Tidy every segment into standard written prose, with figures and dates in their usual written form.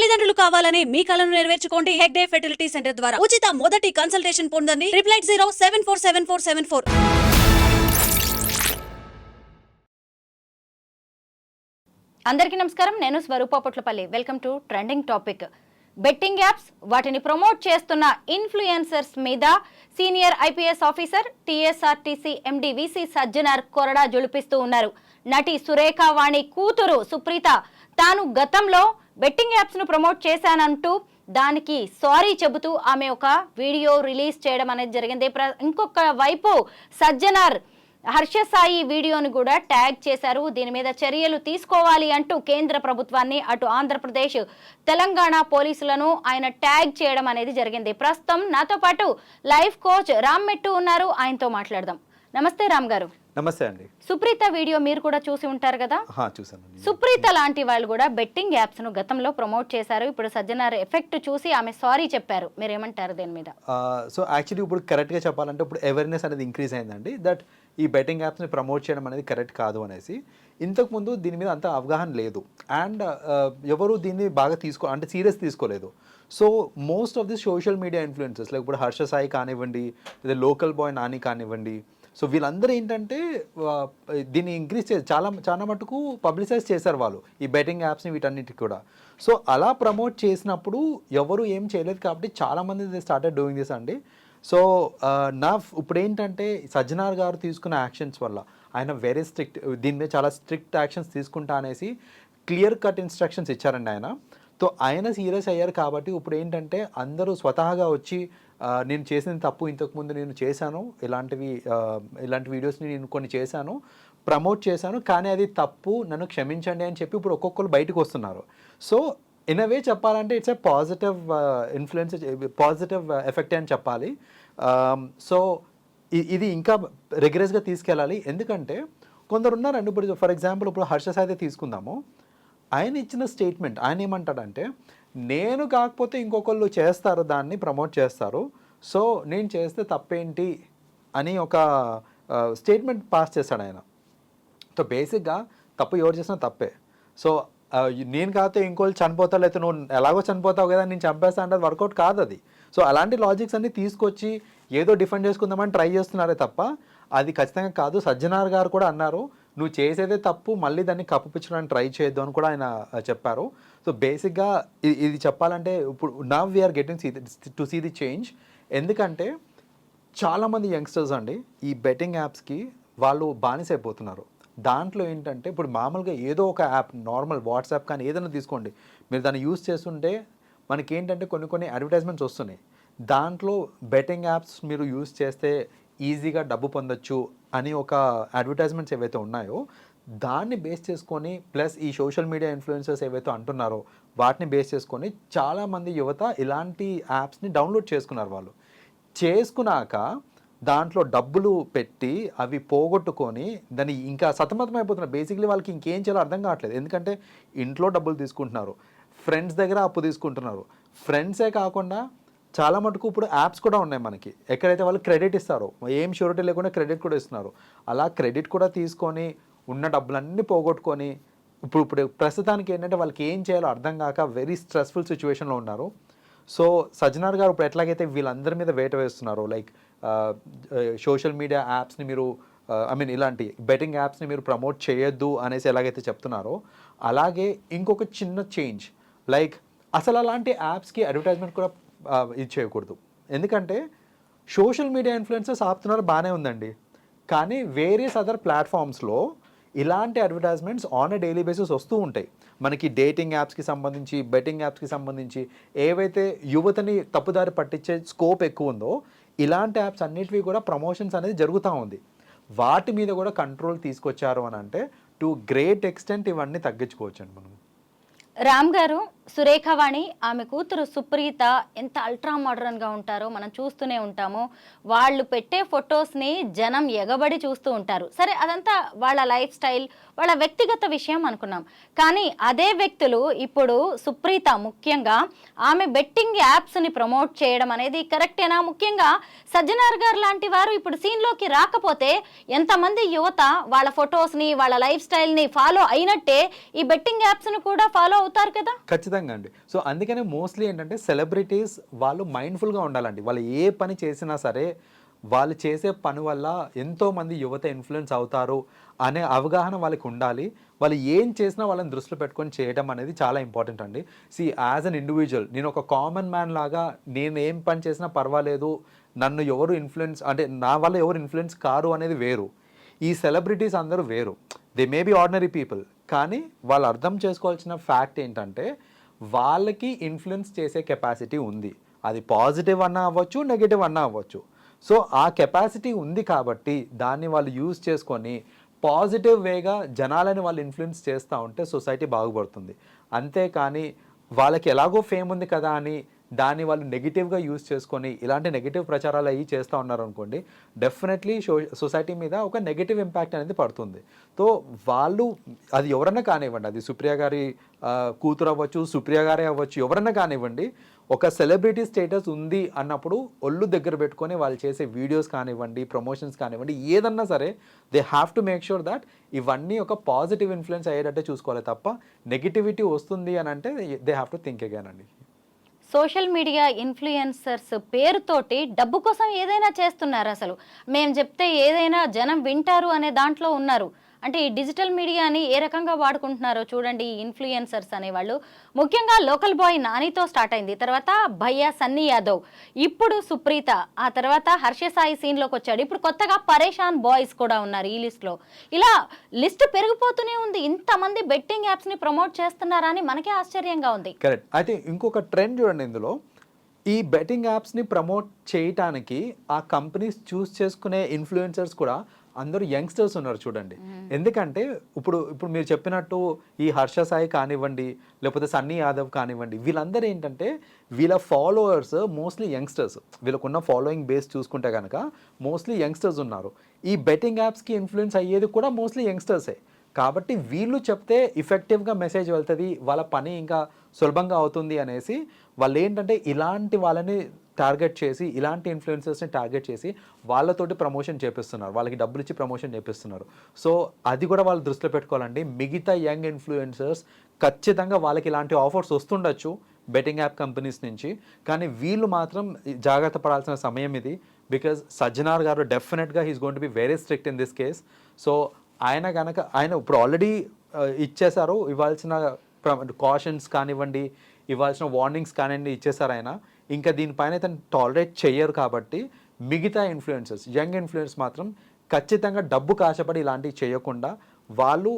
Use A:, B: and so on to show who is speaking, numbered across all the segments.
A: తల్లిదండ్రులు కావాలని మీ కలను నెరవేర్చుకోండి హెగ్డే ఫెర్టిలిటీ సెంటర్ ద్వారా ఉచిత మొదటి కన్సల్టేషన్ పొందండి 8807474774.
B: అందరికీ నమస్కారం. నేను Swaroopa Potlapalli. Welcome to trending topic. Betting apps, వాటిని ప్రమోట్ చేస్తున్న ఇన్ఫ్లుయెన్సర్స్ మీద senior IPS officer TSRTC MD VC Sajjanar కొరడా జొలిపిస్తూ ఉన్నారు. నటి సురేఖ వాణి కూతురు సుప్రీత తాను గతంలో బెట్టింగ్ యాప్స్ ను ప్రమోట్ చేశానంటూ దానికి సారీ చెబుతూ ఆమె ఒక వీడియో రిలీజ్ చేయడం అనేది జరిగింది. ఇంకొక వైపు సజ్జనార్ హర్షసాయి వీడియోను కూడా ట్యాగ్ చేశారు. దీని మీద చర్యలు తీసుకోవాలి అంటూ కేంద్ర ప్రభుత్వాన్ని, అటు ఆంధ్రప్రదేశ్, తెలంగాణ పోలీసులను ఆయన ట్యాగ్ చేయడం అనేది జరిగింది. ప్రస్తుతం నాతో పాటు లైఫ్ కోచ్ రామ్ మెట్టు ఉన్నారు. ఆయనతో మాట్లాడదాం. నమస్తే రామ్ గారు.
C: నమస్తే అండి.
B: సుప్రీత వీడియో మీరు కూడా చూసి ఉంటారు కదా?
C: చూసాను.
B: సుప్రీత లాంటి వాళ్ళు కూడా బెట్టింగ్ యాప్స్ ను గతంలో ప్రమోట్ చేశారు. ఇప్పుడు సజ్జనార్ ఎఫెక్ట్ చూసి ఆమె సారీ చెప్పారు. మీరు ఏమంటారు దీని మీద?
C: సో యాక్చువల్లీ ఇప్పుడు కరెక్ట్గా చెప్పాలంటే ఇప్పుడు అవేర్నెస్ అనేది ఇంక్రీజ్ అయిందండి, దట్ ఈ బెట్టింగ్ యాప్స్ని ప్రమోట్ చేయడం అనేది కరెక్ట్ కాదు అనేసి. ఇంతకుముందు దీని మీద అంత అవగాహన లేదు అండ్ ఎవరు దీన్ని బాగా అంటే సీరియస్ తీసుకోలేదు. So most of the social media influencers like ఇప్పుడు హర్ష సాయి కానివ్వండి, లేదా లోకల్ బాయ్ నాని కానివ్వండి, సో వీళ్ళందరూ ఏంటంటే దీన్ని ఇంక్రీజ్ చేసి చాలా మటుకు పబ్లిసైజ్ చేశారు వాళ్ళు ఈ బెట్టింగ్ యాప్స్ని వీటన్నిటికి కూడా. సో అలా ప్రమోట్ చేసినప్పుడు ఎవరు ఏం చేయలేదు కాబట్టి చాలామంది స్టార్టెడ్ డూయింగ్ దిస్ అండి. సో ఇప్పుడు ఏంటంటే సజ్జనార్ గారు తీసుకున్న యాక్షన్స్ వల్ల ఆయన వెరీ స్ట్రిక్ట్, దీని మీద చాలా స్ట్రిక్ట్ యాక్షన్స్ తీసుకుంటా అనేసి క్లియర్ కట్ ఇన్స్ట్రక్షన్స్ ఇచ్చారండి ఆయన. సో ఆయన సీరియస్ అయ్యారు కాబట్టి ఇప్పుడు ఏంటంటే అందరూ స్వతహాగా వచ్చి నేను చేసిన తప్పు, ఇంతకుముందు నేను చేశాను, ఇలాంటి వీడియోస్ని నేను కొన్ని చేశాను, ప్రమోట్ చేశాను, కానీ అది తప్పు, నన్ను క్షమించండి అని చెప్పి ఇప్పుడు ఒక్కొక్కరు బయటకు వస్తున్నారు. సో ఇన్ అ వే చెప్పాలంటే it's a positive influence, positive effect అని చెప్పాలి. సో ఇది ఇంకా రిగరస్గా తీసుకెళ్ళాలి. ఎందుకంటే కొందరు ఉన్నారండి, ఇప్పుడు ఫర్ ఎగ్జాంపుల్ ఇప్పుడు హర్ష సాయి తీసుకుందాము. ఆయన ఇచ్చిన స్టేట్మెంట్, ఆయన ఏమంటాడంటే నేను కాకపోతే ఇంకొకళ్ళు చేస్తారు, దాన్ని ప్రమోట్ చేస్తారు, సో నేను చేస్తే తప్పేంటి అని ఒక స్టేట్మెంట్ పాస్ చేశాడు ఆయన. సో బేసిక్గా తప్పు ఎవరు చేసినా తప్పే. సో నేను కాకపోతే ఇంకోళ్ళు చనిపోతావు, లేకపోతే నువ్వు ఎలాగో చనిపోతావు కదా నేను చంపేస్తా అంటే వర్కౌట్ కాదు అది. సో అలాంటి లాజిక్స్ అన్ని తీసుకొచ్చి ఏదో డిఫెండ్ చేసుకుందామని ట్రై చేస్తున్నారే తప్ప అది ఖచ్చితంగా కాదు. సజ్జనార్ గారు కూడా అన్నారు, నువ్వు చేసేదే తప్పు, మళ్ళీ దాన్ని కప్పిపుచ్చడానికి ట్రై చేయొద్దు అని కూడా ఆయన చెప్పారు. సో బేసిక్గా ఇది చెప్పాలంటే ఇప్పుడు now we're getting to see the change. ఎందుకంటే చాలామంది యంగ్స్టర్స్ అండి ఈ బెట్టింగ్ యాప్స్కి వాళ్ళు బానిసైపోతున్నారు. దాంట్లో ఏంటంటే ఇప్పుడు మామూలుగా ఏదో ఒక యాప్, నార్మల్ వాట్సాప్ కానీ ఏదైనా తీసుకోండి, మీరు దాన్ని యూజ్ చేస్తుంటే మనకి ఏంటంటే కొన్ని అడ్వర్టైజ్మెంట్స్ వస్తున్నాయి. దాంట్లో బెట్టింగ్ యాప్స్ మీరు యూజ్ చేస్తే ఈజీగా డబ్బు పొందొచ్చు అని ఒక అడ్వర్టైజ్మెంట్స్ ఏవైతే ఉన్నాయో దాన్ని బేస్ చేసుకొని, ప్లస్ ఈ సోషల్ మీడియా ఇన్ఫ్లుయెన్సర్స్ ఏవైతే అంటున్నారో వాటిని బేస్ చేసుకొని చాలామంది యువత ఇలాంటి యాప్స్ని డౌన్లోడ్ చేసుకున్నారు. వాళ్ళు చేసుకున్నాక దాంట్లో డబ్బులు పెట్టి అవి పోగొట్టుకొని దాన్ని ఇంకా సతమతం అయిపోతున్నారు. బేసిక్లీ వాళ్ళకి ఇంకేం చేయాలో అర్థం కావట్లేదు. ఎందుకంటే ఇంట్లో డబ్బులు తీసుకుంటున్నారు, ఫ్రెండ్స్ దగ్గర అప్పు తీసుకుంటున్నారు. ఫ్రెండ్సే కాకుండా చాలా మటుకు ఇప్పుడు యాప్స్ కూడా ఉన్నాయి మనకి, ఎక్కడైతే వాళ్ళు క్రెడిట్ ఇస్తారో, ఏం షూరిటీ లేకుండా క్రెడిట్ కూడా ఇస్తున్నారు. అలా క్రెడిట్ కూడా తీసుకొని ఉన్న డబ్బులన్నీ పోగొట్టుకొని ఇప్పుడు ప్రస్తుతానికి ఏంటంటే వాళ్ళకి ఏం చేయాలో అర్థం కాక వెరీ స్ట్రెస్ఫుల్ సిచ్యువేషన్లో ఉన్నారు. సో సజ్జనార్ గారు ఇప్పుడు ఎట్లాగైతే వీళ్ళందరి మీద వేట వేస్తున్నారు, లైక్ సోషల్ మీడియా యాప్స్ని మీరు ఇలాంటి బెట్టింగ్ యాప్స్ని మీరు ప్రమోట్ చేయొద్దు అనేసి ఎలాగైతే చెప్తున్నారో, అలాగే ఇంకొక చిన్న చేంజ్, లైక్ అసలు అలాంటి యాప్స్కి అడ్వర్టైజ్మెంట్ కూడా ఇది చేయకూడదు. ఎందుకంటే సోషల్ మీడియా ఇన్ఫ్లుయెన్సర్స్ ఆపుతున్నారు, బాగానే ఉందండి, కానీ వేరియస్ అదర్ ప్లాట్ఫామ్స్లో ఇలాంటి advertisements on a daily basis వస్తూ ఉంటాయి. మనకి డేటింగ్ యాప్స్కి సంబంధించి, బెట్టింగ్ యాప్స్కి సంబంధించి ఏవైతే యువతని తప్పుదారి పట్టించే స్కోప్ ఎక్కువ ఉందో ఇలాంటి యాప్స్ అన్నిటివి కూడా ప్రమోషన్స్ అనేది జరుగుతూ ఉంది. వాటి మీద కూడా కంట్రోల్ తీసుకొచ్చారు అని అంటే టు గ్రేట్ ఎక్స్టెంట్ ఇవన్నీ తగ్గించుకోవచ్చండి మనం.
B: రామ్ గారు, సురేఖ వాణి ఆమె కూతురు సుప్రీత ఎంత అల్ట్రా మోడర్న్గా ఉంటారో మనం చూస్తూనే ఉంటాము. వాళ్ళు పెట్టే ఫొటోస్ని జనం ఎగబడి చూస్తూ ఉంటారు. సరే, అదంతా వాళ్ళ లైఫ్ స్టైల్, వాళ్ళ వ్యక్తిగత విషయం అనుకున్నాం. కానీ అదే వ్యక్తులు ఇప్పుడు సుప్రీత ముఖ్యంగా ఆమె బెట్టింగ్ యాప్స్ని ప్రమోట్ చేయడం అనేది కరెక్టేనా? ముఖ్యంగా సజ్జనార్ గారు లాంటి వారు ఇప్పుడు సీన్లోకి రాకపోతే ఎంతమంది యువత వాళ్ళ ఫొటోస్ని, వాళ్ళ లైఫ్ స్టైల్ని ఫాలో అయినట్టే ఈ బెట్టింగ్ యాప్స్ని కూడా ఫాలో అవుతారు కదా.
C: ఖచ్చితంగా అండి. సో అందుకనే మోస్ట్లీ ఏంటంటే సెలబ్రిటీస్ వాళ్ళు మైండ్ఫుల్గా ఉండాలండి. వాళ్ళు ఏ పని చేసినా సరే వాళ్ళు చేసే పని వల్ల ఎంతోమంది యువత ఇన్ఫ్లుయెన్స్ అవుతారు అనే అవగాహన వాళ్ళకి ఉండాలి. వాళ్ళు ఏం చేసినా వాళ్ళని దృష్టిలో పెట్టుకొని చేయడం అనేది చాలా ఇంపార్టెంట్ అండి. యాజ్ అన్ ఇండివిజువల్ నేను ఒక కామన్ మ్యాన్ లాగా నేను ఏం పని చేసినా పర్వాలేదు, నన్ను ఎవరు ఇన్ఫ్లుయెన్స్ అంటే నా వల్ల ఎవరు ఇన్ఫ్లుయెన్స్ కారు అనేది వేరు. ఈ సెలబ్రిటీస్ అందరూ వేరు. They may be ordinary people, కానీ వాళ్ళు అర్థం చేసుకోవాల్సిన ఫ్యాక్ట్ ఏంటంటే వాళ్ళకి ఇన్ఫ్లుయెన్స్ చేసే కెపాసిటీ ఉంది. అది పాజిటివ్ అన్నా అవ్వచ్చు, నెగిటివ్ అన్నా అవ్వచ్చు. సో ఆ కెపాసిటీ ఉంది కాబట్టి దాన్ని వాళ్ళు యూజ్ చేసుకొని పాజిటివ్ వేగా జనాలని వాళ్ళు ఇన్ఫ్లుయెన్స్ చేస్తూ ఉంటే సొసైటీ బాగుపడుతుంది. అంతేకాని వాళ్ళకి ఎలాగో ఫేమ్ ఉంది కదా అని దాన్ని వాళ్ళు నెగిటివ్గా యూజ్ చేసుకొని ఇలాంటి నెగిటివ్ ప్రచారాలు అవి చేస్తూ ఉన్నారు అనుకోండి, డెఫినెట్లీ సొసైటీ మీద ఒక నెగిటివ్ ఇంపాక్ట్ అనేది పడుతుంది. సో వాళ్ళు అది ఎవరన్నా కానివ్వండి, అది సుప్రియ గారి కూతురు అవ్వచ్చు, సుప్రియ గారే అవ్వచ్చు, ఎవరన్నా కానివ్వండి, ఒక సెలబ్రిటీ స్టేటస్ ఉంది అన్నప్పుడు ఒళ్ళు దగ్గర పెట్టుకొని వాళ్ళు చేసే వీడియోస్ కానివ్వండి, ప్రమోషన్స్ కానివ్వండి, ఏదన్నా సరే they have to make sure that ఇవన్నీ ఒక పాజిటివ్ ఇన్ఫ్లుయెన్స్ అయ్యేటట్టే చూసుకోవాలి తప్ప నెగిటివిటీ వస్తుంది అని అంటే they have to think again అండి.
B: సోషల్ మీడియా ఇన్ఫ్లుయెన్సర్స్ పేరుతోటి డబ్బు కోసం ఏదైనా చేస్తున్నారు. అసలు మేము చెప్తే ఏదైనా జనం వింటారు అనే దాంట్లో ఉన్నారు. అంటే ఈ డిజిటల్ మీడియాని ఏ రకంగా వాడుకుంటున్నారో చూడండి ఈ ఇన్ఫ్లుయెన్సర్స్ అనేవాళ్ళు. ముఖ్యంగా లోకల్ బాయ్ నానితో స్టార్ట్ అయింది, తర్వాత భయ్యా సన్నీ యాదవ్, ఇప్పుడు సుప్రీత, ఆ తర్వాత హర్ష సాయి సీన్లోకి వచ్చాడు. ఇప్పుడు కొత్తగా పరేషాన్ బాయ్స్ కూడా ఉన్నారు ఈ లిస్ట్లో. ఇలా లిస్ట్ పెరిగిపోతూనే ఉంది. ఇంతమంది బెట్టింగ్ యాప్స్ని ప్రమోట్ చేస్తున్నారని మనకే ఆశ్చర్యంగా ఉంది.
C: కరెక్ట్. అయితే ఇంకొక ట్రెండ్ చూడండి ఇందులో, ఈ బెట్టింగ్ యాప్స్ని ప్రమోట్ చేయటానికి ఆ కంపెనీస్ చూస్ చేసుకునే ఇన్ఫ్లుయెన్సర్స్ కూడా అందరూ యంగ్స్టర్స్ ఉన్నారు చూడండి. ఎందుకంటే ఇప్పుడు మీరు చెప్పినట్టు ఈ హర్ష సాయి కానివ్వండి, లేకపోతే సన్నీ యాదవ్ కానివ్వండి, వీళ్ళందరూ ఏంటంటే వీళ్ళ ఫాలోవర్స్ మోస్ట్లీ యంగ్స్టర్స్. వీళ్ళకున్న ఫాలోయింగ్ బేస్ చూసుకుంటే కనుక మోస్ట్లీ యంగ్స్టర్స్ ఉన్నారు. ఈ బెట్టింగ్ యాప్స్కి ఇన్ఫ్లుయెన్స్ అయ్యేది కూడా మోస్ట్లీ యంగ్స్టర్సే. కాబట్టి వీళ్ళు చెప్తే ఇఫెక్టివ్గా మెసేజ్ వెళ్తుంది, వాళ్ళ పని ఇంకా సులభంగా అవుతుంది అనేసి వాళ్ళు ఏంటంటే ఇలాంటి వాళ్ళని టార్గెట్ చేసి, ఇలాంటి ఇన్ఫ్లుయెన్సర్స్ని టార్గెట్ చేసి వాళ్ళతోటి ప్రమోషన్ చేపిస్తున్నారు, వాళ్ళకి డబ్బులు ఇచ్చి ప్రమోషన్ చేపిస్తున్నారు. సో అది కూడా వాళ్ళు దృష్టిలో పెట్టుకోవాలండి. మిగతా యంగ్ ఇన్ఫ్లుయెన్సర్స్ ఖచ్చితంగా వాళ్ళకి ఇలాంటి ఆఫర్స్ వస్తుండొచ్చు బెట్టింగ్ యాప్ కంపెనీస్ నుంచి, కానీ వీళ్ళు మాత్రం జాగ్రత్త పడాల్సిన సమయం ఇది. బికాజ్ సజ్జనార్ గారు డెఫినెట్గా he's going to be very strict in this case. So ఆయన ఇప్పుడు ఆల్రెడీ ఇచ్చేశారు, ఇవ్వాల్సిన కాషన్స్ కానివ్వండి, ఇవ్వాల్సిన వార్నింగ్స్ కానివ్వండి ఇచ్చేసారు ఆయన. ఇంకా దీనిపైన అయితే టాలరేట్ చేయరు. కాబట్టి మిగతా ఇన్ఫ్లుయెన్సర్స్, యంగ్ ఇన్ఫ్లుయెన్స్ మాత్రం ఖచ్చితంగా డబ్బు కాశపడి ఇలాంటివి చేయకుండా వాళ్ళు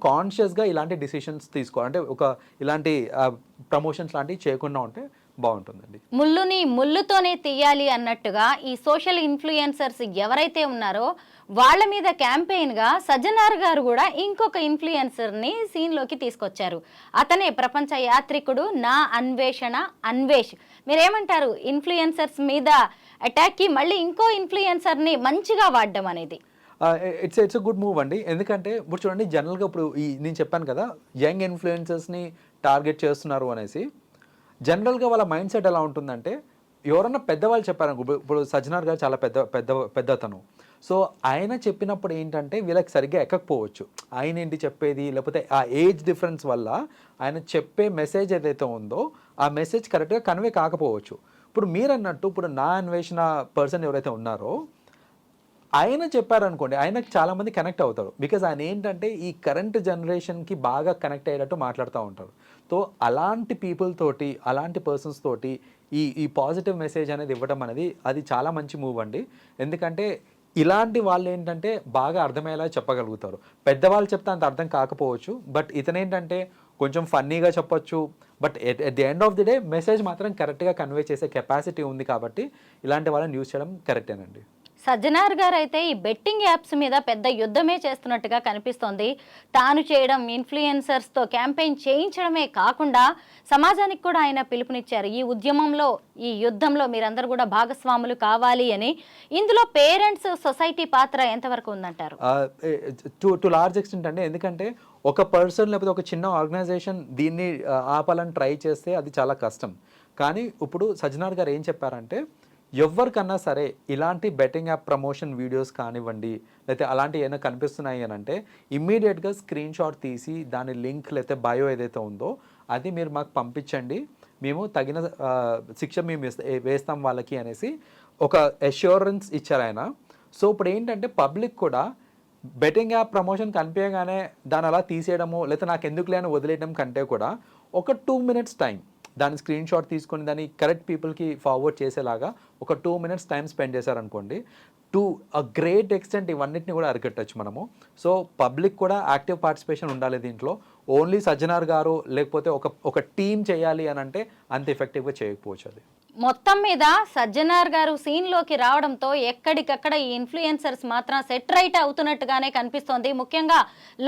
C: కాన్షియస్గా ఇలాంటి డిసిషన్స్ తీసుకోవాలి. అంటే ఇలాంటి ప్రమోషన్స్ లాంటివి చేయకుండా ఉంటే బాగుంటుందండి.
B: ముళ్ళుని ముళ్ళుతోనే తీయాలి అన్నట్టుగా ఈ సోషల్ ఇన్ఫ్లుయెన్సర్స్ ఎవరైతే ఉన్నారో వాళ్ళ మీద క్యాంపెయిన్గా సజ్జనార్ గారు కూడా ఇంకొక ఇన్ఫ్లుయెన్సర్ని సీన్లోకి తీసుకొచ్చారు. అతనే ప్రపంచ యాత్రికుడు నా అన్వేషణ అన్వేష్. మీరేమంటారు ఇన్ఫ్లుయెన్సర్స్ మీద అటాక్కి మళ్ళీ ఇంకో ఇన్ఫ్లుయెన్సర్ని మంచిగా వాడడం అనేది?
C: ఇట్స్ గుడ్ మూవ్ అండి. ఎందుకంటే ఇప్పుడు చూడండి, జనరల్గా ఇప్పుడు నేను చెప్పాను కదా యంగ్ ఇన్ఫ్లుయెన్సర్స్ని టార్గెట్ చేస్తున్నారు అనేసి, జనరల్గా వాళ్ళ మైండ్ సెట్ ఎలా ఉంటుందంటే ఎవరన్నా పెద్దవాళ్ళు చెప్పారు. ఇప్పుడు సజ్జనార్ గారు చాలా పెద్దతను. సో ఆయన చెప్పినప్పుడు ఏంటంటే వీళ్ళకి సరిగ్గా ఎక్కకపోవచ్చు. ఆయన ఏంటి చెప్పేది, లేకపోతే ఆ ఏజ్ డిఫరెన్స్ వల్ల ఆయన చెప్పే మెసేజ్ ఏదైతే ఉందో ఆ మెసేజ్ కరెక్ట్గా కన్వే కాకపోవచ్చు. ఇప్పుడు మీరు అన్నట్టు ఇప్పుడు నా అన్వేషణ పర్సన్ ఎవరైతే ఉన్నారో ఆయన చెప్పారనుకోండి, ఆయనకు చాలామంది కనెక్ట్ అవుతారు. బికాజ్ ఆయన ఏంటంటే ఈ కరెంట్ జనరేషన్కి బాగా కనెక్ట్ అయ్యేటట్టు మాట్లాడుతూ ఉంటారు. సో అలాంటి పీపుల్ తోటి, అలాంటి పర్సన్స్ తోటి ఈ పాజిటివ్ మెసేజ్ అనేది ఇవ్వడం అనేది అది చాలా మంచి మూవ్ అండి. ఎందుకంటే ఇలాంటి వాళ్ళు ఏంటంటే బాగా అర్థమయ్యేలా చెప్పగలుగుతారు. పెద్దవాళ్ళు చెప్తే అంత అర్థం కాకపోవచ్చు, బట్ ఇతనేంటంటే కొంచెం ఫన్నీగా చెప్పొచ్చు, but at the end of the day message మాత్రం కరెక్ట్గా కన్వే చేసే కెపాసిటీ ఉంది. కాబట్టి ఇలాంటి వాళ్ళని యూజ్ చేయడం కరెక్టేనండి.
B: సజ్జనార్ గారు అయితే ఈ బెట్టింగ్ యాప్స్ మీద పెద్ద యుద్ధమే చేస్తున్నట్టుగా కనిపిస్తోంది. తాను చేయడం, ఇన్ఫ్లుయెన్సర్స్తో క్యాంపెయిన్ చేయించడమే కాకుండా సమాజానికి కూడా ఆయన పిలుపునిచ్చారు. ఈ ఉద్యమంలో, ఈ యుద్ధంలో మీరందరూ కూడా భాగస్వాములు కావాలి అని. ఇందులో పేరెంట్స్, సొసైటీ పాత్ర ఎంతవరకు ఉందంటారు?
C: టు లార్జ్ ఎక్స్టెంట్ అండి. ఎందుకంటే ఒక పర్సన్ లేకపోతే ఒక చిన్న ఆర్గనైజేషన్ దీన్ని ఆపాలని ట్రై చేస్తే అది చాలా కష్టం. కానీ ఇప్పుడు సజ్జనార్ గారు ఏం చెప్పారంటే ఎవరికన్నా సరే ఇలాంటి బెట్టింగ్ యాప్ ప్రమోషన్ వీడియోస్ కానివ్వండి, లేకపోతే అలాంటివి ఏమైనా కనిపిస్తున్నాయి అని అంటే ఇమ్మీడియట్గా స్క్రీన్ షాట్ తీసి దాని లింక్ లేకపోతే బయో ఏదైతే ఉందో అది మీరు మాకు పంపించండి, మేము తగిన శిక్ష మేము వేస్తాం వాళ్ళకి అనేసి ఒక అష్యూరెన్స్ ఇచ్చారు ఆయన. సో ఇప్పుడు ఏంటంటే పబ్లిక్ కూడా బెట్టింగ్ యాప్ ప్రమోషన్ కనిపించగానే దాన్ని అలా తీసేయడము లేకపోతే నాకు ఎందుకులే అని వదిలేయడం కంటే కూడా ఒక 2 minutes టైం దాని స్క్రీన్ షాట్ తీసుకొని దాన్ని కరెక్ట్ పీపుల్కి ఫార్వర్డ్ చేసేలాగా ఒక 2 minutes టైం స్పెండ్ చేశారనుకోండి, టు అ గ్రేట్ ఎక్స్టెంట్ ఇవన్నిటిని కూడా అరికట్టచ్చు మనము. సో పబ్లిక్ కూడా యాక్టివ్ పార్టిసిపేషన్ ఉండాలి దీంట్లో. ఓన్లీ సజ్జనార్ గారు లేకపోతే ఒక టీం చేయాలి అని అంటే అంత ఎఫెక్టివ్గా చేయకపోవచ్చు అది.
B: మొత్తం మీద సజ్జనార్ గారు సీన్లోకి రావడంతో ఎక్కడికక్కడ ఈ ఇన్ఫ్లుయెన్సర్స్ మాత్రం సెట్ రైట్ అవుతున్నట్టుగానే కనిపిస్తోంది. ముఖ్యంగా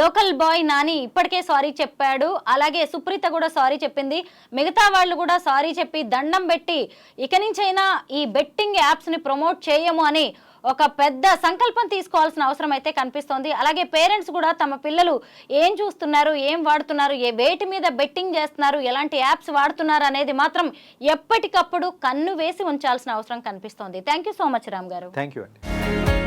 B: లోకల్ బాయ్ నాని ఇప్పటికే సారీ చెప్పాడు, అలాగే సుప్రీత కూడా సారీ చెప్పింది, మిగతా వాళ్ళు కూడా సారీ చెప్పి దండం పెట్టి ఇక నుంచైనా ఈ బెట్టింగ్ యాప్స్ని ప్రమోట్ చేయము అని ఒక పెద్ద సంకల్పం తీసుకోవాల్సిన అవసరం అయితే కనిపిస్తోంది. అలాగే పేరెంట్స్ కూడా తమ పిల్లలు ఏం చూస్తున్నారు, ఏం వాడుతున్నారు, వేటి మీద బెట్టింగ్ చేస్తున్నారు, ఎలాంటి యాప్స్ వాడుతున్నారు అనేది మాత్రం ఎప్పటికప్పుడు కన్ను వేసి ఉంచాల్సిన అవసరం కనిపిస్తోంది. Thank you so much Ram garu.
C: Thank you అండి.